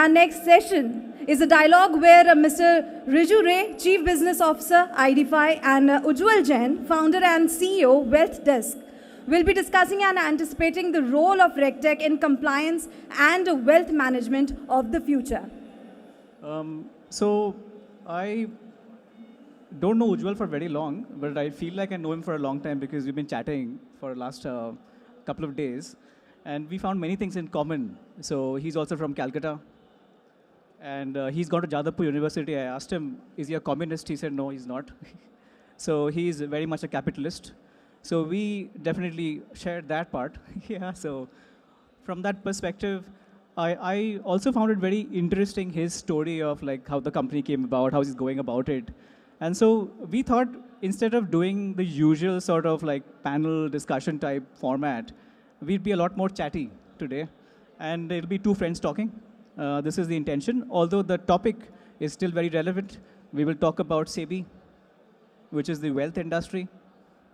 our next session is a dialogue where Mr. Wriju, Chief Business Officer, IDFI, and Ujjwal Jain, Founder and CEO, Wealth Desk, will be discussing and anticipating the role of RegTech in compliance and wealth management of the future. So I don't know Ujjwal for very long, but I feel like I know him for a long time because we've been chatting for the last couple of days. And we found many things in common. So he's also from Calcutta. And he's gone to Jadavpur University. I asked him, is he a communist? He said, no, he's not. So he's very much a capitalist. So we definitely shared that part. Yeah, so from that perspective, I also found it very interesting, his story of like how the company came about, how he's going about it. And so we thought instead of doing the usual sort of like panel discussion type format, we'd be a lot more chatty today. And it'll be two friends talking. This is the intention. Although the topic is still very relevant, we will talk about SEBI, which is the wealth industry.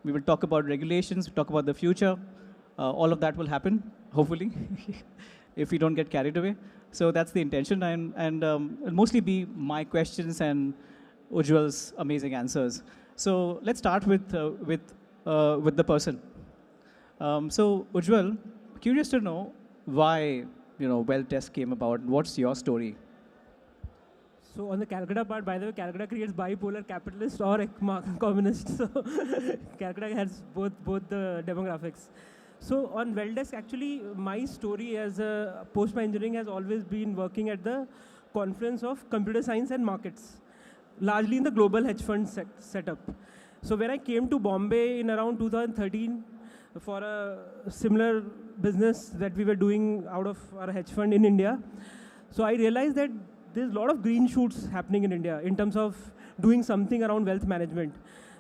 We will talk about regulations, talk about the future. All of that will happen, hopefully, if we don't get carried away. So that's the intention. And it'll mostly be my questions and Ujjwal's amazing answers. So let's start with the person. So Ujjwal, curious to know why Wealth Desk came about. What's your story? So on the Calcutta part, by the way, Calcutta creates bipolar capitalist or communist. So Calcutta has both the demographics. So on Wealth Desk, actually, my story as a post-my engineering has always been working at the confluence of computer science and markets, largely in the global hedge fund setup. So when I came to Bombay in around 2013 for a similar business that we were doing out of our hedge fund in India, so I realized that there's a lot of green shoots happening in India in terms of doing something around wealth management.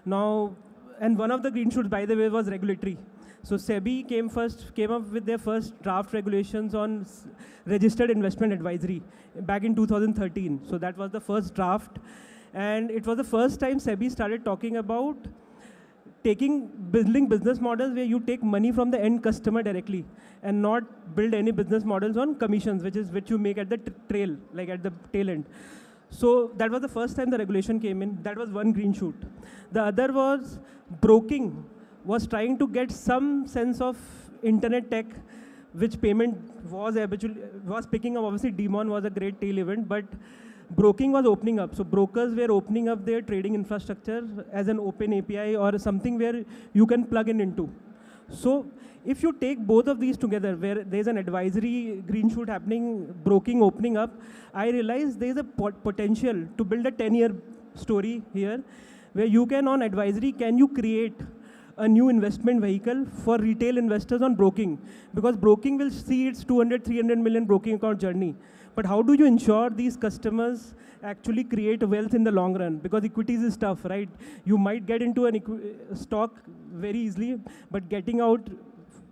Now, and one of the green shoots, by the way, was regulatory. So SEBI came up with their first draft regulations on registered investment advisory back in 2013. So that was the first draft. And it was the first time SEBI started talking about building business models where you take money from the end customer directly and not build any business models on commissions, which you make at the trail, like at the tail end. So that was the first time the regulation came in. That was one green shoot. The other was broking was trying to get some sense of internet tech, which payment was picking up. Obviously, Demon was a great tail event, but broking was opening up. So brokers were opening up their trading infrastructure as an open API or something where you can plug into. So if you take both of these together, where there's an advisory green shoot happening, broking opening up, I realized there's a potential to build a 10-year story here, where you can, on advisory, can you create a new investment vehicle for retail investors on broking? Because broking will see its 200, 300 million broking account journey. But how do you ensure these customers actually create wealth in the long run? Because equities is tough, right? You might get into a stock very easily, but getting out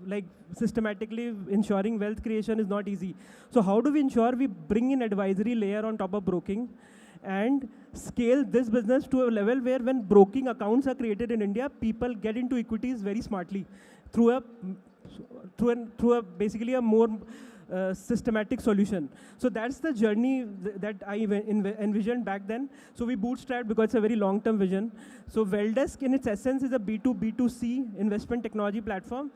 like systematically ensuring wealth creation is not easy. So how do we ensure we bring in advisory layer on top of broking and scale this business to a level where when broking accounts are created in India, people get into equities very smartly through a basically a more systematic solution. So that's the journey that I envisioned back then. So we bootstrapped because it's a very long-term vision. So Wealth Desk in its essence is a B2B2C investment technology platform,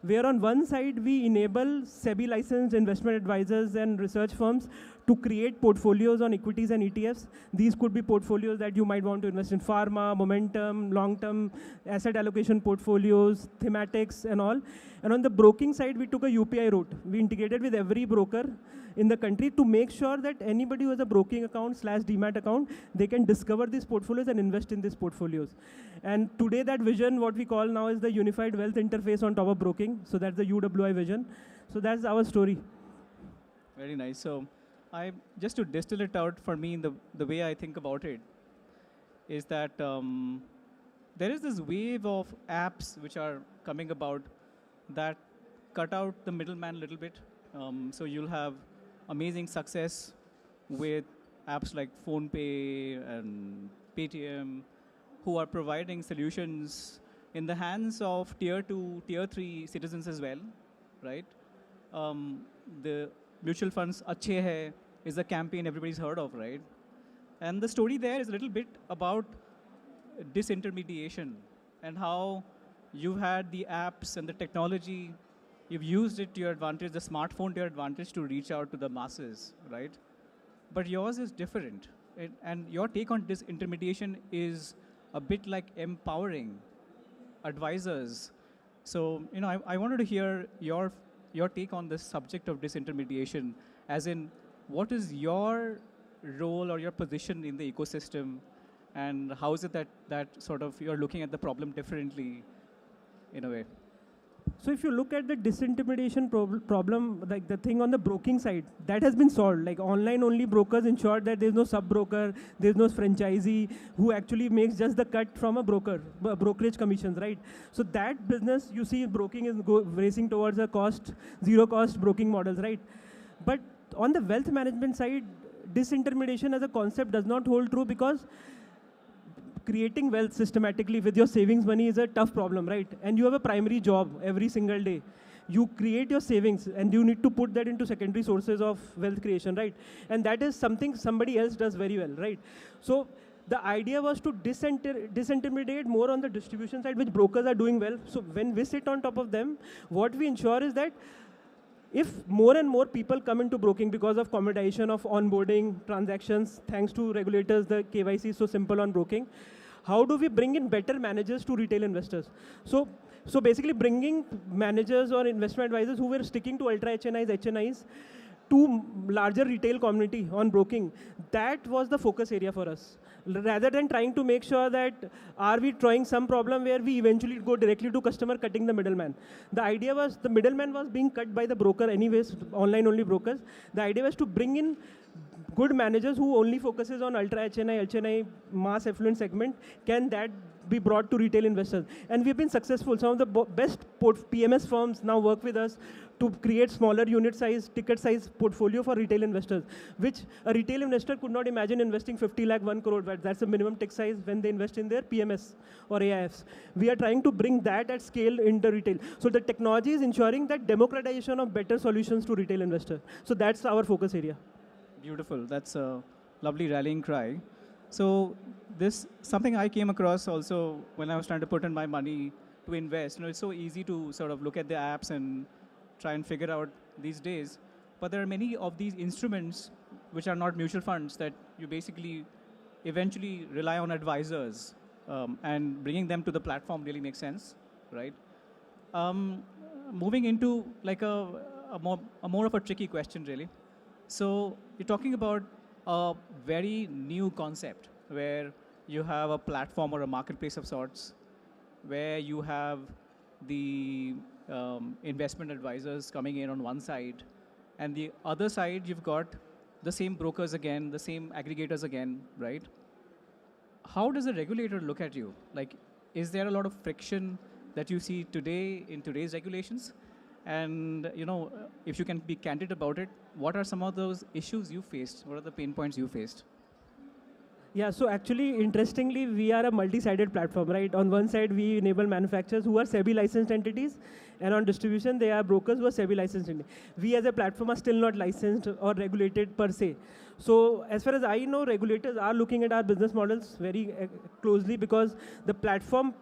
where on one side we enable SEBI licensed investment advisors and research firms to create portfolios on equities and ETFs. These could be portfolios that you might want to invest in pharma, momentum, long-term asset allocation portfolios, thematics and all. And on the broking side, we took a UPI route. We integrated with every broker in the country to make sure that anybody who has a broking account / demat account, they can discover these portfolios and invest in these portfolios. And today that vision, what we call now is the unified wealth interface on top of broking. So that's the UWI vision. So that's our story. Very nice. So just to distill it out for me, the way I think about it is that there is this wave of apps which are coming about that cut out the middleman a little bit. So you'll have amazing success with apps like PhonePe and Paytm, who are providing solutions in the hands of tier 2, tier 3 citizens as well, right? The mutual funds अच्छे हैं, is a campaign everybody's heard of, right? And the story there is a little bit about disintermediation and how you've had the apps and the technology, you've used it to your advantage, the smartphone to your advantage to reach out to the masses, right? But yours is different. And your take on disintermediation is a bit like empowering advisors. So, I wanted to hear your take on this subject of disintermediation, as in, what is your role or your position in the ecosystem, and how is it that sort of you're looking at the problem differently, in a way? So if you look at the disintermediation problem, like the thing on the broking side, that has been solved. Like online-only brokers ensure that there's no sub-broker, there's no franchisee who actually makes just the cut from a brokerage commissions, right? So that business, you see, broking is racing towards a zero-cost broking models, right? But on the wealth management side, disintermediation as a concept does not hold true, because creating wealth systematically with your savings money is a tough problem, right? And you have a primary job every single day. You create your savings and you need to put that into secondary sources of wealth creation, right? And that is something somebody else does very well, right? So the idea was to disintermediate more on the distribution side, which brokers are doing well. So when we sit on top of them, what we ensure is that if more and more people come into broking because of commoditization of onboarding transactions, thanks to regulators, the KYC is so simple on broking, how do we bring in better managers to retail investors? So basically bringing managers or investment advisors who were sticking to ultra HNIs to larger retail community on broking, that was the focus area for us. Rather than trying to make sure that are we trying some problem where we eventually go directly to customer, cutting the middleman. The idea was the middleman was being cut by the broker anyways, online only brokers. The idea was to bring in good managers who only focuses on ultra HNI, mass affluent segment. Can that be brought to retail investors? And we've been successful. Some of the best PMS firms now work with us to create smaller unit size, ticket size portfolio for retail investors, which a retail investor could not imagine investing 50 lakh, 1 crore, but that's the minimum tick size when they invest in their PMS or AIFs. We are trying to bring that at scale into retail. So the technology is ensuring that democratization of better solutions to retail investors. So that's our focus area. Beautiful. That's a lovely rallying cry. So this something I came across also when I was trying to put in my money to invest. It's so easy to sort of look at the apps and try and figure out these days. But there are many of these instruments which are not mutual funds that you basically eventually rely on advisors, and bringing them to the platform really makes sense, right? Moving into like a more of a tricky question, really. So you're talking about a very new concept where you have a platform or a marketplace of sorts, where you have the investment advisors coming in on one side, and the other side you've got the same brokers again, the same aggregators again, right? How does the regulator look at you? Like, is there a lot of friction that you see today in today's regulations? And if you can be candid about it, what are some of those issues you faced? What are the pain points you faced? Yeah, so actually, interestingly, we are a multi-sided platform, right? On one side, we enable manufacturers who are SEBI licensed entities, and on distribution, they are brokers who are SEBI licensed entities. We as a platform are still not licensed or regulated per se. So as far as I know, regulators are looking at our business models very closely, because the platform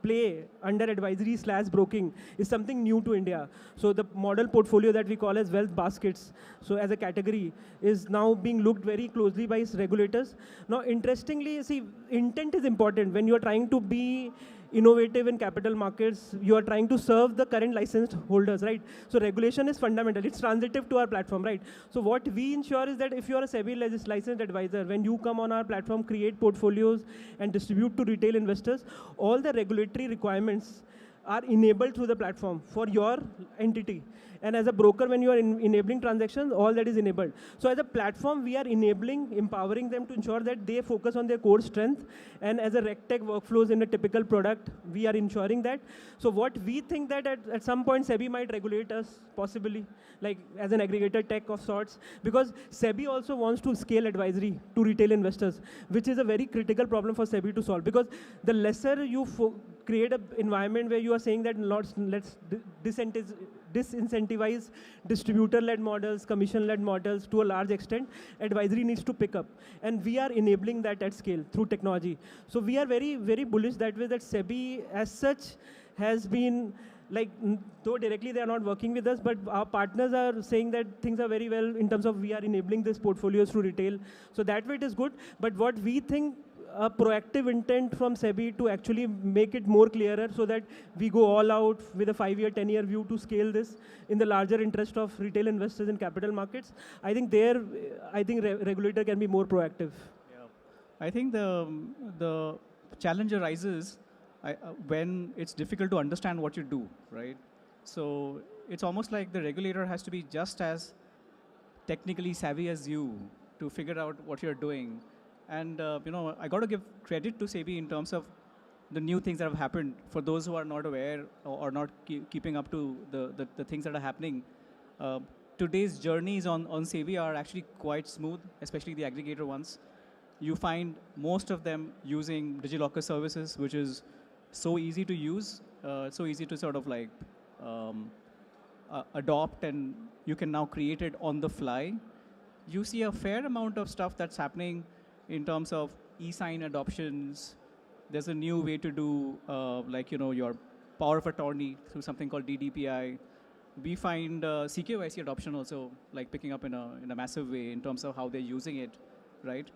play under advisory/broking is something new to India. So the model portfolio that we call as wealth baskets, so as a category, is now being looked very closely by regulators. Now, interestingly, see, intent is important when you are trying to be innovative in capital markets. You are trying to serve the current licensed holders, right? So regulation is fundamental. It's transitive to our platform, right? So what we ensure is that if you are a SEBI licensed advisor, when you come on our platform, create portfolios and distribute to retail investors, all the regulatory requirements are enabled through the platform for your entity. And as a broker, when you are enabling transactions, all that is enabled. So as a platform, we are empowering them to ensure that they focus on their core strength. And as a RegTech workflows in a typical product, we are ensuring that. So what we think that at some point, SEBI might regulate us, possibly, like as an aggregator tech of sorts, because SEBI also wants to scale advisory to retail investors, which is a very critical problem for SEBI to solve. Because the lesser you create an environment where you are saying that let's disincentivize distributor-led models, commission-led models to a large extent, advisory needs to pick up. And we are enabling that at scale through technology. So we are very, very bullish that way that SEBI as such has been, like, though directly they are not working with us, but our partners are saying that things are very well in terms of we are enabling these portfolios through retail. So that way it is good. But what we think, a proactive intent from SEBI to actually make it more clearer so that we go all out with a 5-year, 10-year view to scale this in the larger interest of retail investors in capital markets. I think regulator can be more proactive. Yeah. I think the challenge arises when it's difficult to understand what you do, right? So it's almost like the regulator has to be just as technically savvy as you to figure out what you're doing. And I got to give credit to SEBI in terms of the new things that have happened. For those who are not aware or not keeping up to the things that are happening, today's journeys on SEBI are actually quite smooth, especially the aggregator ones. You find most of them using DigiLocker services, which is so easy to use, so easy to sort of like adopt, and you can now create it on the fly. You see a fair amount of stuff that's happening in terms of e-sign adoptions. There's a new way to do your power of attorney through something called DDPI. We find CKYC adoption also like picking up in a massive way in terms of how they're using it, right?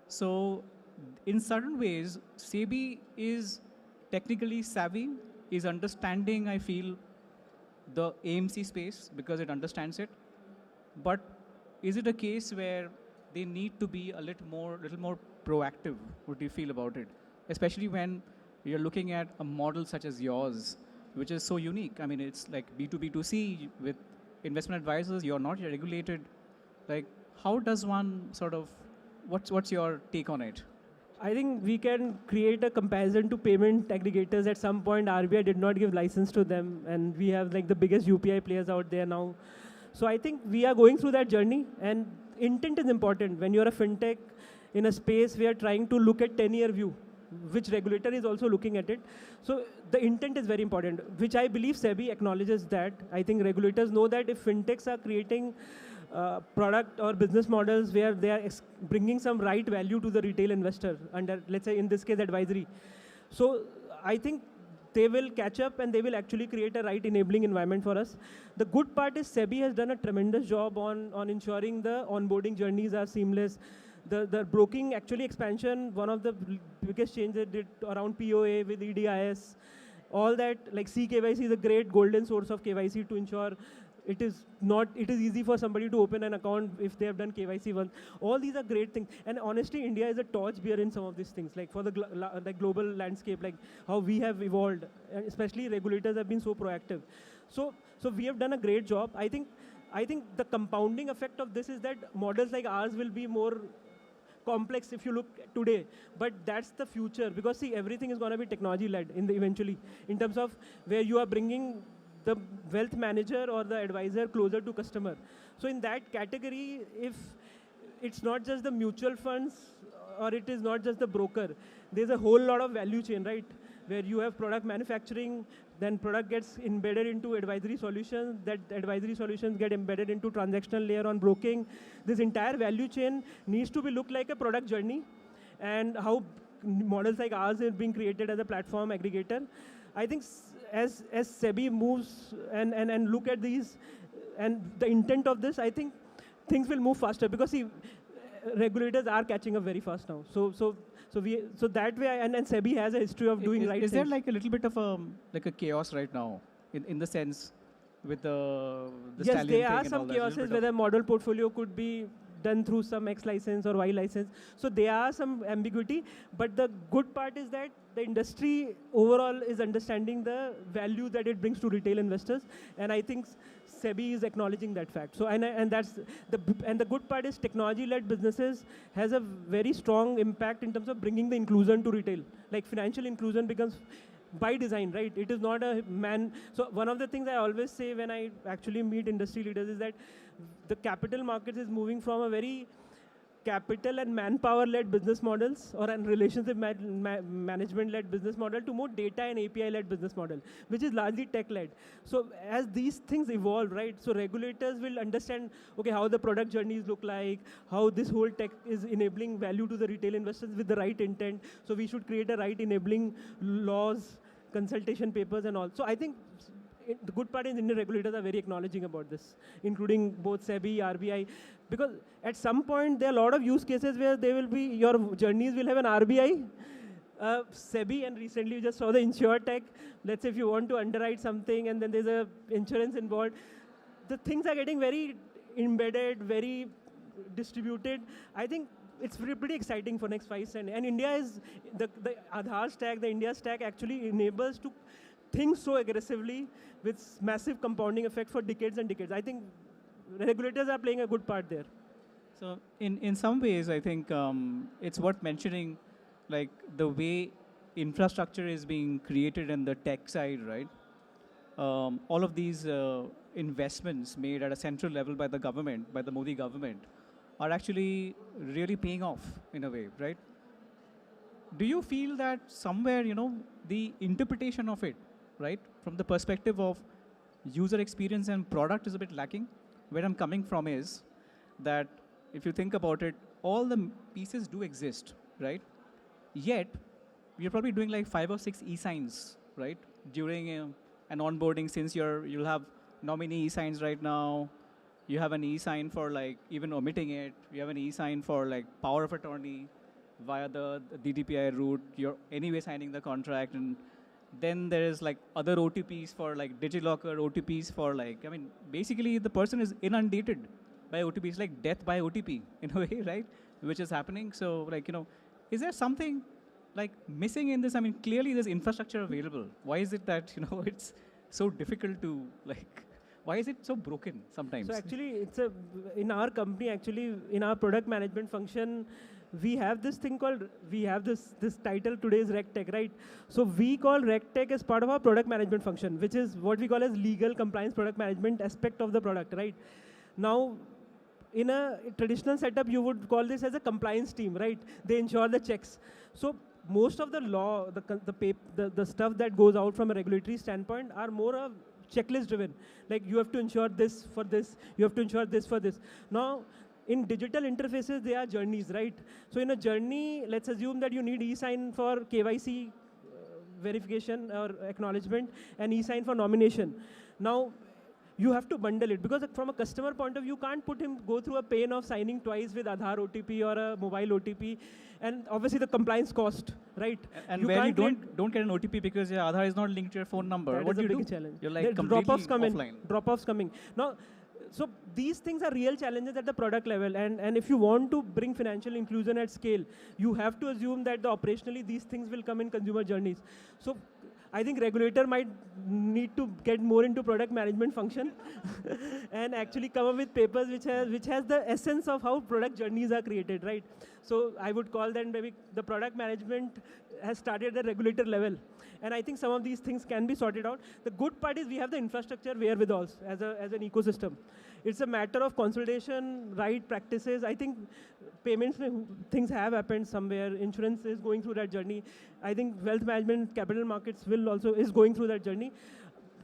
So in certain ways, SEBI is technically savvy, is understanding, I feel, the AMC space because it understands it. But is it a case where they need to be a little more proactive? What do you feel about it? Especially when you're looking at a model such as yours, which is so unique. I mean, it's like B2B2C with investment advisors. You're not regulated. Like, how does one sort of, what's your take on it? I think we can create a comparison to payment aggregators. At some point, RBI did not give license to them, and we have like the biggest UPI players out there now. So I think we are going through that journey, and intent is important. When you're a fintech in a space, we are trying to look at 10-year view, which regulator is also looking at it. So the intent is very important, which I believe SEBI acknowledges that. I think regulators know that if fintechs are creating product or business models where they are bringing some right value to the retail investor under, let's say in this case, advisory. So I think they will catch up and they will actually create a right enabling environment for us. The good part is SEBI has done a tremendous job on ensuring the onboarding journeys are seamless. The broking actually expansion, one of the biggest changes they did around POA with EDIS, all that, like CKYC is a great golden source of KYC to ensure it is easy for somebody to open an account if they have done KYC once. All these are great things. And honestly, India is a torchbearer in some of these things, like for the global landscape, like how we have evolved, and especially regulators have been so proactive. So we have done a great job. I think the compounding effect of this is that models like ours will be more complex if you look today, but that's the future, because see, everything is going to be technology led eventually in terms of where you are bringing the wealth manager or the advisor closer to customer. So in that category, if it's not just the mutual funds or it is not just the broker, there's a whole lot of value chain, right? Where you have product manufacturing, then product gets embedded into advisory solutions, that advisory solutions get embedded into transactional layer on broking. This entire value chain needs to be looked like a product journey, and how models like ours are being created as a platform aggregator. I think as SEBI moves and look at these and the intent of this, I think things will move faster, because see, regulators are catching up very fast now. So that way, and SEBI has a history of doing right things. Is there like a little bit of a chaos right now in the sense with the yes, stallion there are thing some and all that, chaoses where the model portfolio could be done through some X license or Y license. So there are some ambiguity, but the good part is that the industry overall is understanding the value that it brings to retail investors, and I think SEBI is acknowledging that fact. So and that's the good part is technology-led businesses has a very strong impact in terms of bringing the inclusion to retail. Like financial inclusion becomes by design, right? It is not a man. So one of the things I always say when I actually meet industry leaders is that the capital markets is moving from a very capital and manpower-led business models or an relationship management-led business model to more data and API-led business model, which is largely tech-led. So as these things evolve, right, so regulators will understand, okay, how the product journeys look like, how this whole tech is enabling value to the retail investors with the right intent. So we should create a right enabling laws, consultation papers and all. So I think the good part is Indian regulators are very acknowledging about this, including both SEBI, RBI, because at some point there are a lot of use cases where they will be, your journeys will have an RBI, SEBI, and recently we just saw the InsurTech. Let's say if you want to underwrite something and then there's a insurance involved, the things are getting very embedded, very distributed. I think it's pretty exciting for next 5 years. And India is, the Aadhaar stack, the India stack actually enables to think so aggressively with massive compounding effect for decades and decades. I think regulators are playing a good part there. So in some ways, I think it's worth mentioning, like the way infrastructure is being created in the tech side, right? All of these investments made at a central level by the government, by the Modi government, are actually really paying off in a way, right? Do you feel that somewhere, the interpretation of it, right, from the perspective of user experience and product is a bit lacking? Where I'm coming from is that if you think about it, all the pieces do exist, right? Yet, you're probably doing like 5 or 6 e-signs, right? During an onboarding, since you'll have nominee e-signs right now, you have an e-sign for like even omitting it, you have an e-sign for like power of attorney via the DDPI route, you're anyway signing the contract, and then there is like other OTPs for like DigiLocker, OTPs for like, I mean, basically the person is inundated by OTPs, like death by OTP in a way, right? Which is happening. So like, is there something like missing in this? I mean, clearly there's infrastructure available. Why is it that, it's so difficult to like, why is it so broken sometimes? So actually, in our company, actually, in our product management function, we have this thing called, this title today is RegTech, right? So we call RegTech as part of our product management function, which is what we call as legal compliance product management aspect of the product, right? Now, in a traditional setup, you would call this as a compliance team, right? They ensure the checks. So most of the law, the stuff that goes out from a regulatory standpoint are more of checklist driven. Like you have to ensure this for this, you have to ensure this for this. Now, in digital interfaces, there are journeys, right? So in a journey, let's assume that you need e-sign for KYC verification or acknowledgement and e-sign for nomination. Now, you have to bundle it because from a customer point of view, you can't put him go through a pain of signing twice with Aadhaar OTP or a mobile OTP, and obviously the compliance cost, right? And where you don't get an OTP because your Aadhaar is not linked to your phone number. What do you do? Challenge. You're like completely offline. Drop-offs coming. Now, so these things are real challenges at the product level, and if you want to bring financial inclusion at scale, you have to assume that operationally these things will come in consumer journeys. So I think regulator might need to get more into product management function and actually come up with papers which has the essence of how product journeys are created, right? So I would call that maybe the product management has started at the regulator level. And I think some of these things can be sorted out. The good part is we have the infrastructure wherewithal as an ecosystem. It's a matter of consolidation, right practices. I think payments things have happened somewhere. Insurance is going through that journey. I think wealth management, capital markets is going through that journey.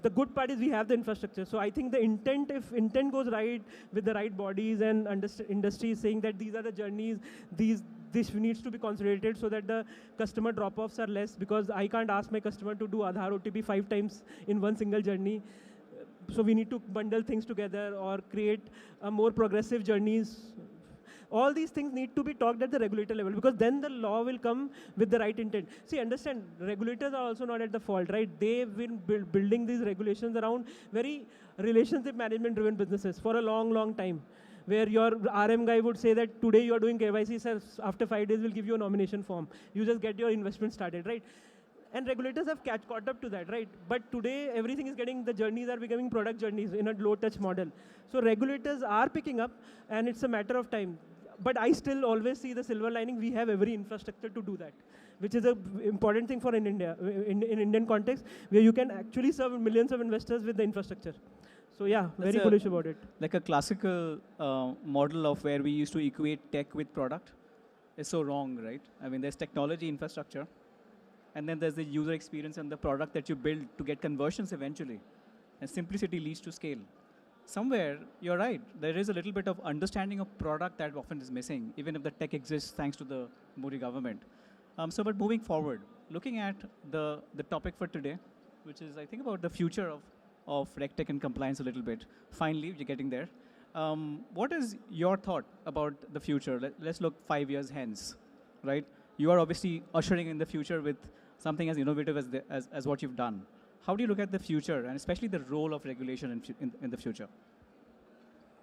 The good part is we have the infrastructure. So I think the intent, if intent goes right with the right bodies and industry saying that these are the journeys, this needs to be consolidated so that the customer drop-offs are less, because I can't ask my customer to do Aadhaar OTP 5 times in one single journey. So we need to bundle things together or create more progressive journeys. All these things need to be talked at the regulator level, because then the law will come with the right intent. See, understand, regulators are also not at the fault, right? They've been building these regulations around very relationship management driven businesses for a long, long time, where your RM guy would say that today you're doing KYC, sir, after 5 days we'll give you a nomination form. You just get your investment started, right? And regulators have caught up to that, right? But today, everything is the journeys are becoming product journeys in a low-touch model. So regulators are picking up, and it's a matter of time. But I still always see the silver lining. We have every infrastructure to do that, which is an important thing for in India, in Indian context, where you can actually serve millions of investors with the infrastructure. So yeah, That's very bullish about it. Like a classical model of where we used to equate tech with product is so wrong, right? I mean, there's technology infrastructure, and then there's the user experience and the product that you build to get conversions eventually. And simplicity leads to scale. Somewhere, you're right, there is a little bit of understanding of product that often is missing, even if the tech exists thanks to the Modi government. But moving forward, looking at the topic for today, which is, I think, about the future of RegTech and compliance a little bit. Finally, you're getting there. What is your thought about the future? Let's look 5 years hence, right? You are obviously ushering in the future with something as innovative as what you've done. How do you look at the future, and especially the role of regulation in the future?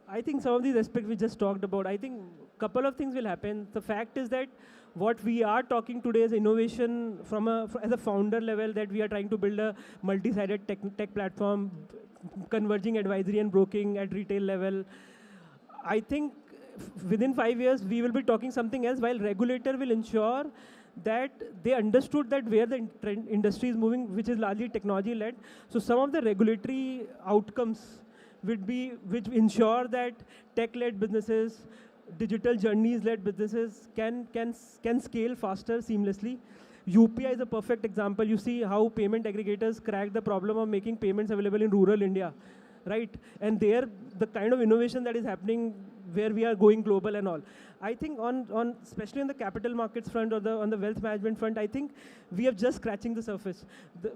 I think some of these aspects we just talked about, I think a couple of things will happen. The fact is that what we are talking today is innovation as a founder level, that we are trying to build a multi-sided tech platform, converging advisory and broking at retail level. I think within 5 years, we will be talking something else, while regulator will ensure that they understood that where the industry is moving, which is largely technology-led. So some of the regulatory outcomes which ensure that tech-led businesses, digital journeys-led businesses can scale faster seamlessly. UPI is a perfect example. You see how payment aggregators crack the problem of making payments available in rural India, right? And there, the kind of innovation that is happening where we are going global and all. I think especially on the capital markets front or on the wealth management front, I think we are just scratching the surface.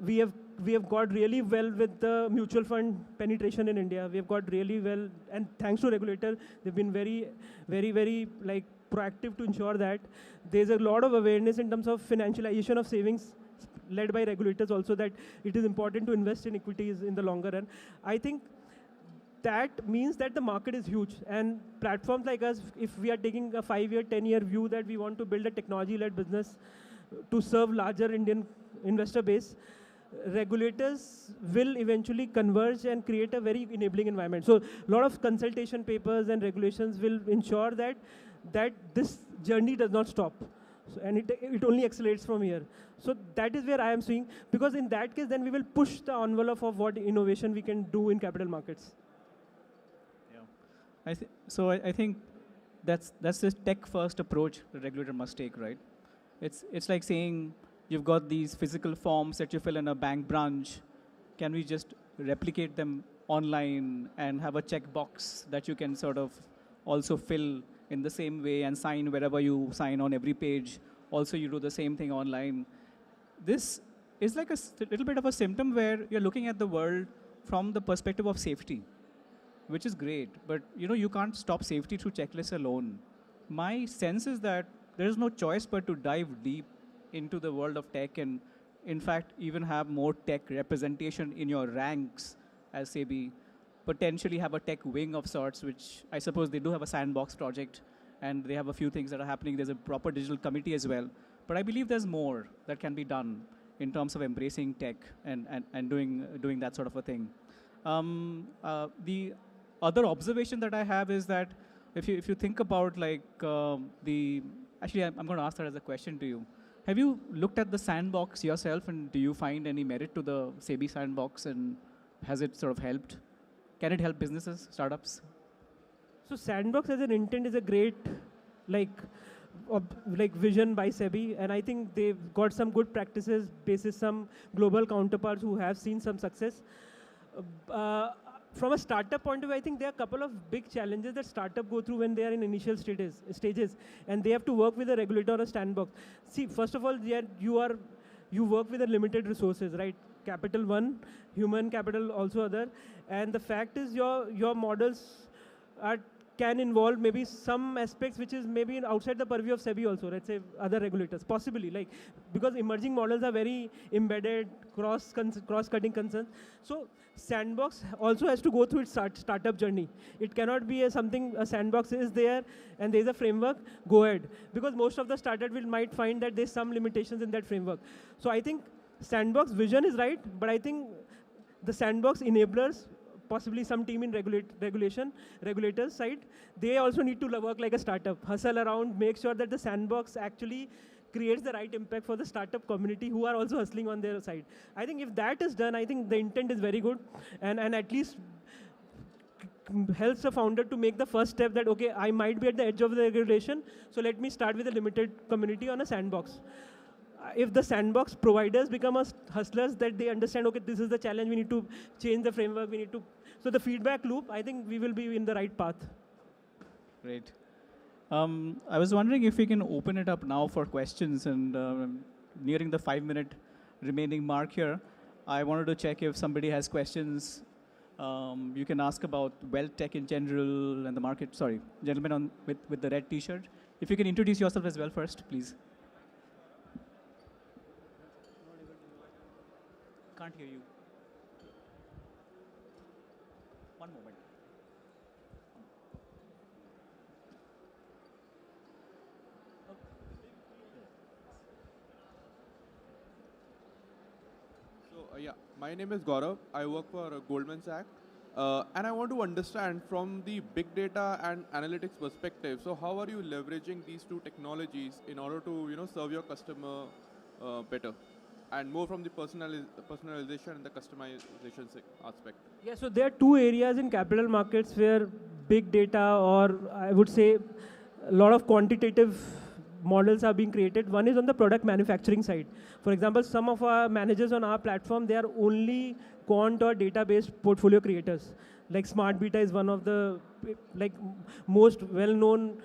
We have got really well with the mutual fund penetration in India. We have got really well, and thanks to regulator, they've been very, very, very like proactive to ensure that there's a lot of awareness in terms of financialization of savings led by regulators also, that it is important to invest in equities in the longer run. I think that means that the market is huge, and platforms like us, if we are taking a 5-year, 10-year view that we want to build a technology-led business to serve larger Indian investor base, regulators will eventually converge and create a very enabling environment. So a lot of consultation papers and regulations will ensure that this journey does not stop. So, and it only accelerates from here. So that is where I am seeing, because in that case, then we will push the envelope of what innovation we can do in capital markets. I think that's this tech-first approach the regulator must take, right? It's like saying you've got these physical forms that you fill in a bank branch. Can we just replicate them online and have a checkbox that you can sort of also fill in the same way and sign wherever you sign on every page? Also, you do the same thing online. This is like a little bit of a symptom where you're looking at the world from the perspective of safety, which is great, but you can't stop safety through checklists alone. My sense is that there is no choice but to dive deep into the world of tech, and in fact even have more tech representation in your ranks as SEBI, potentially have a tech wing of sorts, which I suppose they do have a sandbox project, and they have a few things that are happening. There's a proper digital committee as well. But I believe there's more that can be done in terms of embracing tech and doing that sort of a thing. The other observation that I have is that if you think about like actually I'm going to ask that as a question to you. Have you looked at the sandbox yourself, and do you find any merit to the SEBI sandbox, and has it sort of helped? Can it help businesses, startups? So sandbox as an intent is a great vision by SEBI, and I think they've got some good practices basis some global counterparts who have seen some success. From a startup point of view, I think there are a couple of big challenges that startups go through when they are in initial stages, and they have to work with a regulator or a sandbox. See, first of all, you work with a limited resources, right? Capital one, human capital also other, and the fact is your models can involve maybe some aspects which is maybe outside the purview of SEBI also, let's say other regulators, possibly, because emerging models are very embedded, cross-cutting concerns. So sandbox also has to go through its startup journey. It cannot be a sandbox is there and there's a framework, go ahead. Because most of the startups might find that there's some limitations in that framework. So I think sandbox vision is right, but I think the sandbox enablers, possibly some team in regulators side, they also need to work like a startup, hustle around, make sure that the sandbox actually creates the right impact for the startup community who are also hustling on their side. I think if that is done, I think the intent is very good, and at least helps the founder to make the first step that, okay, I might be at the edge of the regulation, so let me start with a limited community on a sandbox. If the sandbox providers become hustlers, that they understand, okay, this is the challenge, we need to change the framework, we need to, so the feedback loop, I think we will be in the right path. Great. I was wondering if we can open it up now for questions, and nearing the 5-minute remaining mark here, I wanted to check if somebody has questions. You can ask about wealth tech in general and the market. Sorry, gentleman with the red t-shirt. If you can introduce yourself as well first, please. Can't hear you. One moment. So, yeah, my name is Gaurav. I work for Goldman Sachs. And I want to understand from the big data and analytics perspective, so how are you leveraging these two technologies in order to serve your customer better? And more from the personalization and the customization aspect. Yeah, so there are two areas in capital markets where big data, or I would say a lot of quantitative models are being created. One is on the product manufacturing side. For example, some of our managers on our platform, they are only quant or database portfolio creators. Like Smart Beta is one of the most well-known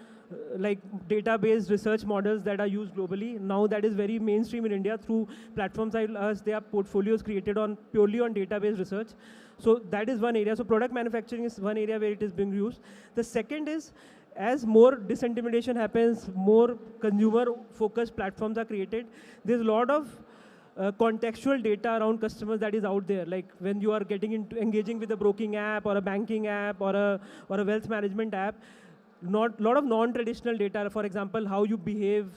database research models that are used globally. Now that is very mainstream in India through platforms like us. They are portfolios created purely on database research. So that is one area. So product manufacturing is one area where it is being used. The second is, as more disintermediation happens, more consumer-focused platforms are created. There's a lot of contextual data around customers that is out there. Like when you are getting into engaging with a broking app or a banking app or a wealth management app, lot of non-traditional data, for example, how you behave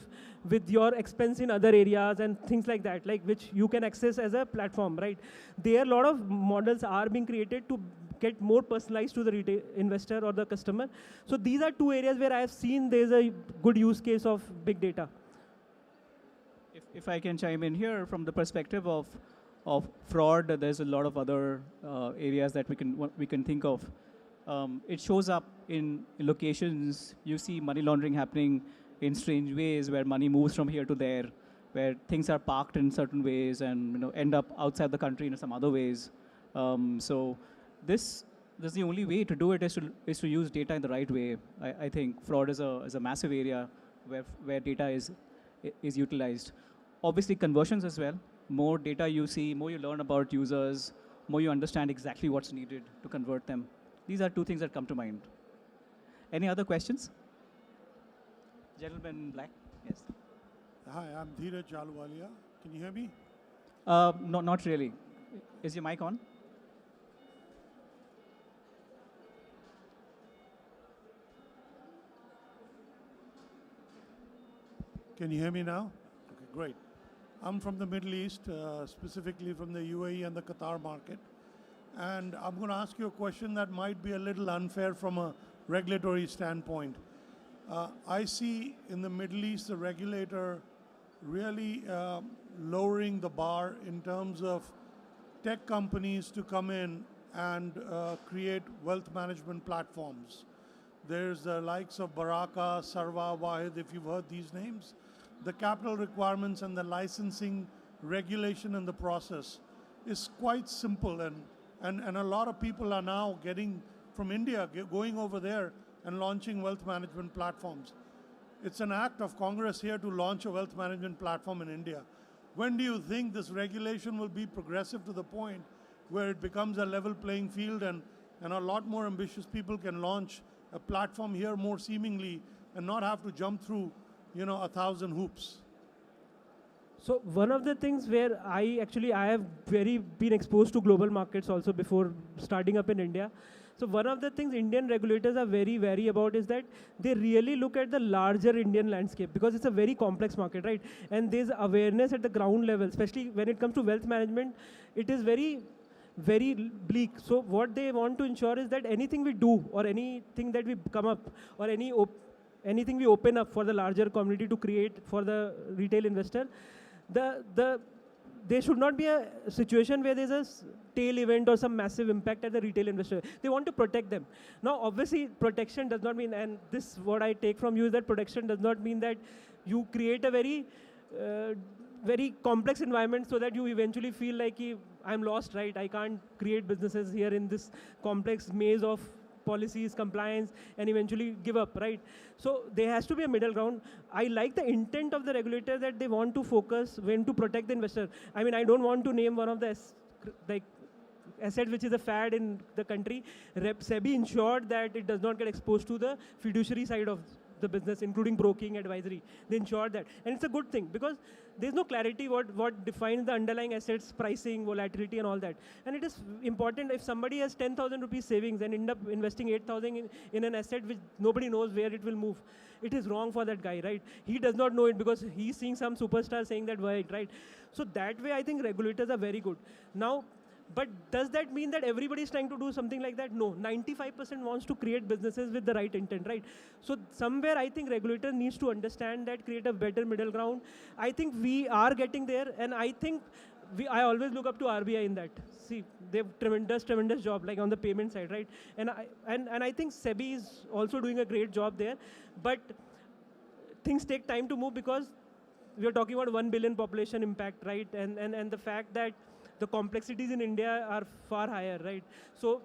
with your expense in other areas and things like that, which you can access as a platform, right? There a lot of models are being created to get more personalized to the retail investor or the customer. So these are two areas where I have seen there's a good use case of big data. If I can chime in here, from the perspective of fraud, there's a lot of other areas that we can think of. It shows up in locations. You see money laundering happening in strange ways, where money moves from here to there, where things are parked in certain ways and end up outside the country in some other ways. So this is the only way to do it, is to use data in the right way. I think fraud is a massive area where data is utilized. Obviously conversions as well. More data you see, more you learn about users, more you understand exactly what's needed to convert them. These are two things that come to mind. Any other questions? Gentleman in black, yes. Hi, I'm Dheeraj Jalwalia. Can you hear me? No, not really. Is your mic on? Can you hear me now? Okay, great. I'm from the Middle East, specifically from the UAE and the Qatar market. And I'm going to ask you a question that might be a little unfair from a regulatory standpoint. I see in the Middle East the regulator really lowering the bar in terms of tech companies to come in and create wealth management platforms. There's the likes of Baraka, Sarva, Wahid, if you've heard these names. The capital requirements and the licensing regulation and the process is quite simple, and a lot of people are now getting from India, going over there and launching wealth management platforms. It's an act of Congress here to launch a wealth management platform in India. When do you think this regulation will be progressive to the point where it becomes a level playing field and a lot more ambitious people can launch a platform here more seemingly and not have to jump through 1,000 hoops? So one of the things where I have been exposed to global markets also before starting up in India. So one of the things Indian regulators are very wary about is that they really look at the larger Indian landscape, because it's a very complex market, right? And there's awareness at the ground level, especially when it comes to wealth management. It is very, very bleak. So what they want to ensure is that anything we do or anything that we come up or anything we open up for the larger community to create for the retail investor, the there should not be a situation where there's a tail event or some massive impact at the retail investor. They want to protect them. Now, obviously, protection does not mean, and this what I take from you is that protection does not mean that you create a very complex environment so that you eventually feel like I'm lost, right? I can't create businesses here in this complex maze of policies, compliance, and eventually give up, right? So there has to be a middle ground. I like the intent of the regulator that they want to focus when to protect the investor. I mean, I don't want to name one of the asset which is a fad in the country. SEBI ensured that it does not get exposed to the fiduciary side of the business, including broking, advisory. They ensured that. And it's a good thing because there's no clarity what defines the underlying assets, pricing, volatility, and all that. And it is important if somebody has 10,000 rupees savings and end up investing 8,000 in an asset which nobody knows where it will move. It is wrong for that guy, right? He does not know it because he's seeing some superstar saying that, right? So that way, I think regulators are very good. Now, but does that mean that everybody is trying to do something like that? No, 95% wants to create businesses with the right intent, right? So somewhere I think regulator needs to understand that, create a better middle ground. I think we are getting there, and I think I always look up to RBI in that. See, they've tremendous job, like on the payment side, right? And I think SEBI is also doing a great job there, but things take time to move because we are talking about 1 billion population impact, right? And the fact that the complexities in India are far higher, right? So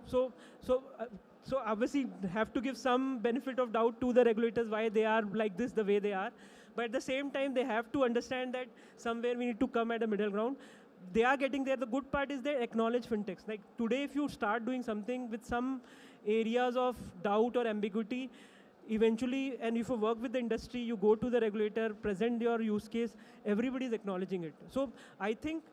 obviously have to give some benefit of doubt to the regulators why they are like this, the way they are. But at the same time, they have to understand that somewhere we need to come at a middle ground. They are getting there. The good part is they acknowledge fintechs. Like today, if you start doing something with some areas of doubt or ambiguity, eventually, and if you work with the industry, you go to the regulator, present your use case, everybody is acknowledging it. So I think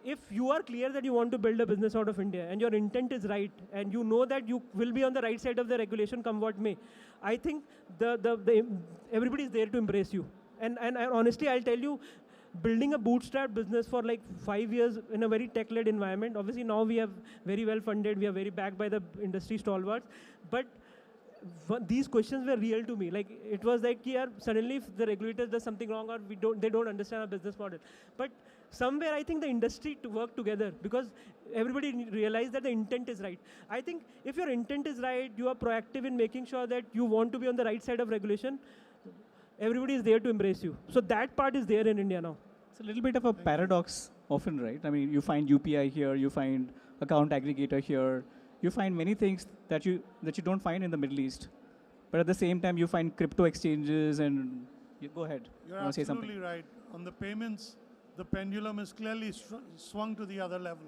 if you are clear that you want to build a business out of India and your intent is right and you know that you will be on the right side of the regulation come what may, I think everybody is there to embrace you. And honestly, I'll tell you, building a bootstrap business for like 5 years in a very tech-led environment, obviously now we are very well funded, we are very backed by the industry stalwarts, but these questions were real to me. Like it was like, yeah, suddenly if the regulator does something wrong or they don't understand our business model. But somewhere I think the industry to work together because everybody realized that the intent is right. I think if your intent is right, you are proactive in making sure that you want to be on the right side of regulation, everybody is there to embrace you. So that part is there in India now. It's a little bit of a paradox often, right? I mean, you find UPI here, you find account aggregator here, you find many things that you don't find in the Middle East. But at the same time, you find crypto exchanges and go ahead. You're absolutely right. On the payments, the pendulum is clearly swung to the other level.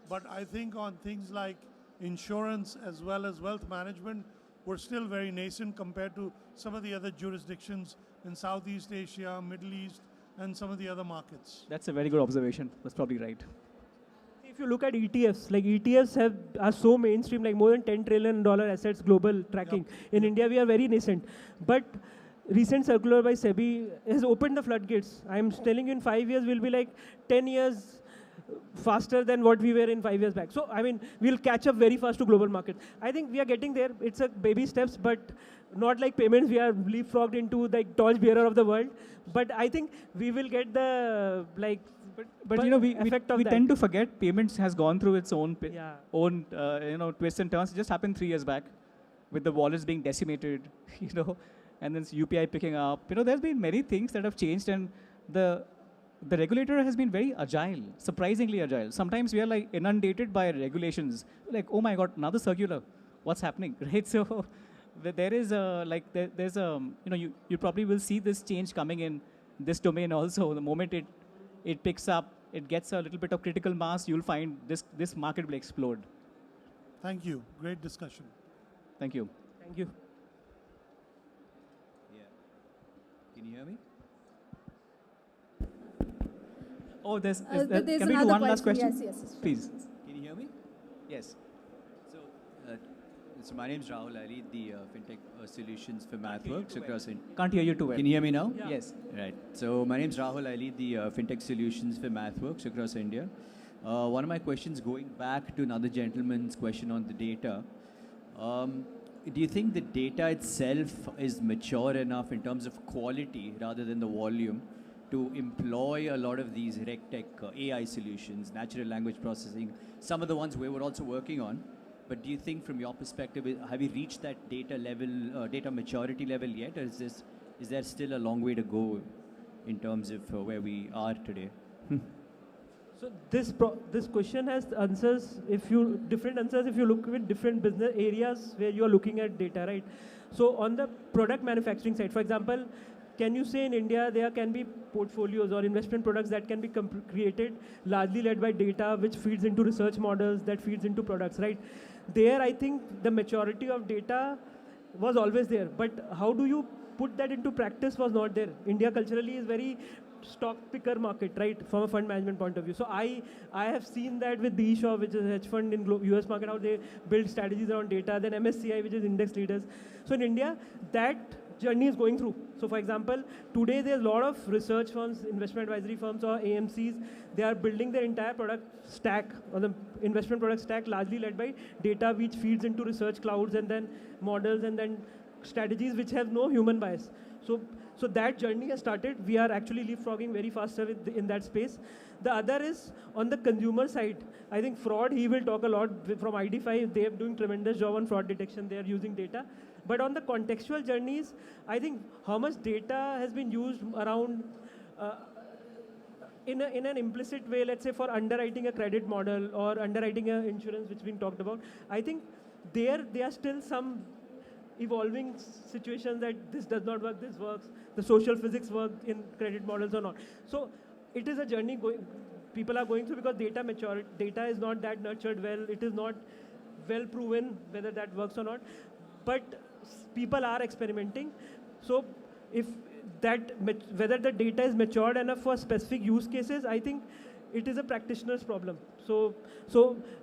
But I think on things like insurance as well as wealth management, we're still very nascent compared to some of the other jurisdictions in Southeast Asia, Middle East, and some of the other markets. That's a very good observation. That's probably right. If you look at ETFs, like ETFs are so mainstream, like more than $10 trillion assets global tracking. Yep. In India, we are very nascent. But recent circular by SEBI has opened the floodgates. I'm telling you, in 5 years, we'll be like 10 years faster than what we were in 5 years back. So, I mean, we'll catch up very fast to global market. I think we are getting there. It's a baby steps, but not like payments. We are leapfrogged into the torch bearer of the world. But I think we will get the, like, but you know, we tend to forget payments has gone through its own twists and turns. It just happened 3 years back with the wallets being decimated, and then UPI picking up. There's been many things that have changed, and the regulator has been very agile, surprisingly agile. Sometimes we are like inundated by regulations, like, oh my God, another circular, what's happening, right? So there is you probably will see this change coming in this domain also. The moment it picks up, it gets a little bit of critical mass, you'll find this market will explode. Thank you. Great discussion. Thank you. Thank you. Yeah. Can you hear me? Oh, there's can we do another one last question? Yes. Please. Can you hear me? Yes. So my name is Rahul. I lead the FinTech solutions for MathWorks across India. Can't hear you too well. Can you hear me now? Yeah. Yes. Right. So my name is Rahul. I lead the FinTech solutions for MathWorks across India. One of my questions, going back to another gentleman's question on the data, do you think the data itself is mature enough in terms of quality rather than the volume to employ a lot of these RegTech AI solutions, natural language processing, some of the ones we were also working on. But do you think from your perspective, have you reached that data level, data maturity level yet? Or is there still a long way to go in terms of where we are today? So this question has different answers if you look with different business areas where you are looking at data, right? So on the product manufacturing side, for example, can you say in India there can be portfolios or investment products that can be created largely led by data which feeds into research models that feeds into products, right? There I think the maturity of data was always there, but how do you put that into practice was not there. India culturally is very stock picker market, right, from a fund management point of view. So I have seen that with B Shaw, which is a hedge fund in US market, how they build strategies around data, then MSCI, which is index leaders. So in India, that journey is going through. So for example, today there's a lot of research firms, investment advisory firms or AMCs, they are building their entire product stack or the investment product stack largely led by data which feeds into research clouds and then models and then strategies which have no human bias. So that journey has started. We are actually leapfrogging very faster in that space. The other is on the consumer side. I think fraud, he will talk a lot from ID5. They are doing tremendous job on fraud detection. They are using data. But on the contextual journeys, I think how much data has been used around in an implicit way, let's say for underwriting a credit model or underwriting an insurance which been talked about. I think there are still some evolving situations that this does not work, this works. The social physics work in credit models or not. So it is a journey people are going through because data is not that nurtured well. It is not well proven whether that works or not. But people are experimenting. So whether the data is matured enough for specific use cases, I think it is a practitioner's problem. So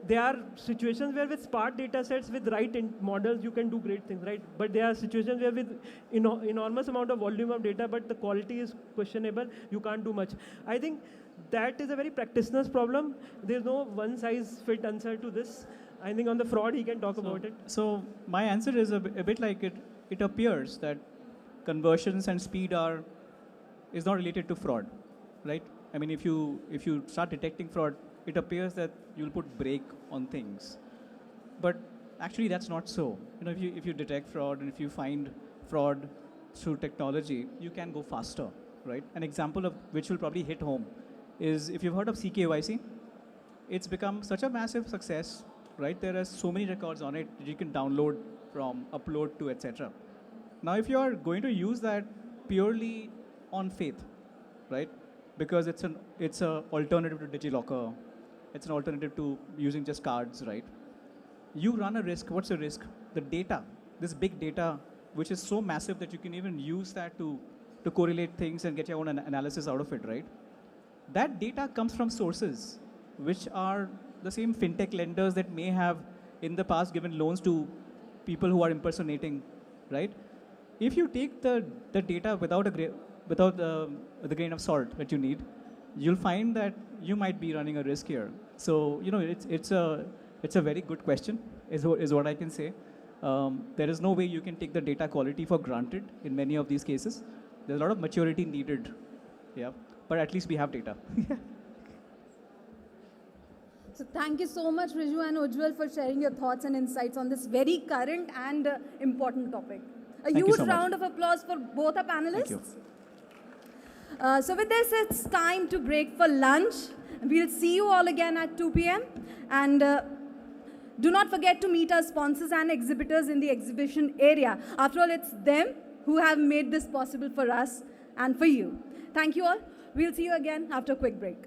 there are situations where with sparse data sets, with right models, you can do great things, right? But there are situations where with enormous amount of volume of data, but the quality is questionable, you can't do much. I think that is a very practitioner's problem. There's no one-size-fit answer to this. I think on the fraud, he can talk about it. So my answer is a bit like it. It appears that conversions and speed is not related to fraud, right? I mean, if you start detecting fraud, it appears that you'll put brake on things, but actually that's not so. You know, if you detect fraud and if you find fraud through technology, you can go faster, right? An example of which will probably hit home is if you've heard of CKYC, it's become such a massive success, right? There are so many records on it that you can download from, upload to, etc. Now, if you are going to use that purely on faith, right? Because it's an alternative to DigiLocker, it's an alternative to using just cards, right? You run a risk. What's the risk? The data, this big data, which is so massive that you can even use that to correlate things and get your own analysis out of it, right? That data comes from sources, which are the same fintech lenders that may have in the past given loans to people who are impersonating, right? If you take the data without the grain of salt that you need, you'll find that you might be running a risk here. So, you know, it's a very good question, is what I can say. There is no way you can take the data quality for granted in many of these cases. There's a lot of maturity needed, yeah. But at least we have data. So thank you so much, Wriju and Ujjwal, for sharing your thoughts and insights on this very current and important topic. A huge round of applause for both our panelists. Thank you. So with this, it's time to break for lunch. We'll see you all again at 2 p.m. And do not forget to meet our sponsors and exhibitors in the exhibition area. After all, it's them who have made this possible for us and for you. Thank you all. We'll see you again after a quick break.